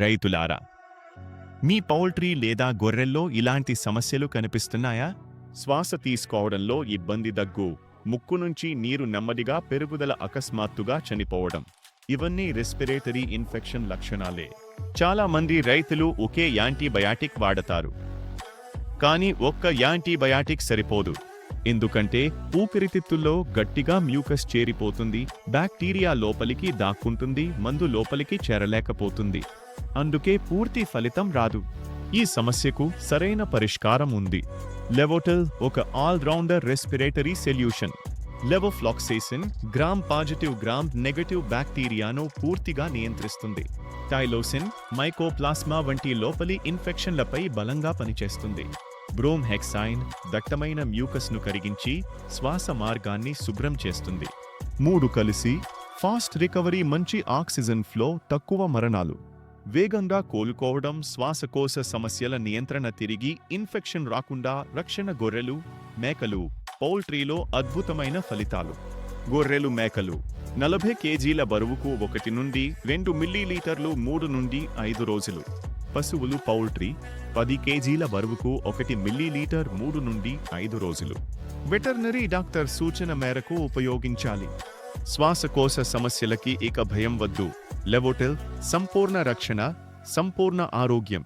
రైతులారా, మీ poultry లేదా గొర్రెల్లో ఇలాంటి సమస్యలు కనిపిస్తున్నాయా? శ్వాస తీసుకోవడంలో ఇబ్బంది, దగ్గు, ముక్కు నుంచి నీరు నెమ్మదిగా పెరుగుదల, అకస్మాత్తుగా చనిపోవడం, ఇవన్నీ రెస్పిరేటరీ ఇన్ఫెక్షన్ లక్షణాలే. చాలా మంది రైతులు ఒకే యాంటీబయాటిక్ వాడతారు, కానీ ఒక్క యాంటీబయాటిక్ సరిపోదు. ఎందుకంటే ఊపిరితిత్తుల్లో గట్టిగా మ్యూకస్ చేరిపోతుంది, బ్యాక్టీరియా లోపలికి దాక్కుంటుంది, మందు లోపలికి చేరలేకపోతుంది. అందుకే పూర్తి ఫలితం రాదు. ఈ సమస్యకు సరైన పరిష్కారం ఉంది. లెవోటెల్ ఒక allrounder respiratory solution. Levofloxacin gram positive, gram negative బ్యాక్టీరియాను పూర్తిగా నియంత్రిస్తుంది. టైలోసిన్ మైకోప్లాస్మా వంటి లోపలి ఇన్ఫెక్షన్లపై బలంగా పనిచేస్తుంది. బ్రోమ్హెక్సైన్ దట్టమైన మ్యూకస్ను కరిగించి శ్వాస మార్గాన్ని శుభ్రం చేస్తుంది. 3 కలిసి ఫాస్ట్ రికవరీ, మంచి ఆక్సిజన్ ఫ్లో, తక్కువ మరణాలు, వేగంగా కోలుకోవడం, శ్వాసకోశ సమస్యల నియంత్రణ, తిరిగి ఇన్ఫెక్షన్ రాకుండా రక్షణ. గొర్రెలు, మేకలు, పౌల్ట్రీలో అద్భుతమైన ఫలితాలు. గొర్రెలు, మేకలు 40 కేజీల బరువుకు 1 నుండి 2 మిల్లీలీటర్లు 3 నుండి 5 రోజులు. పశువులు, పౌల్ట్రీ 10 కేజీల బరువుకు 1 మిల్లీలీటర్ 3 నుండి 5 రోజులు. వెటర్నరీ డాక్టర్ సూచన మేరకు ఉపయోగించాలి. శ్వాసకోశ సమస్యలకి ఇక భయం వద్దు. లెవోటెల్ సంపూర్ణ రక్షణ, సంపూర్ణ ఆరోగ్యం.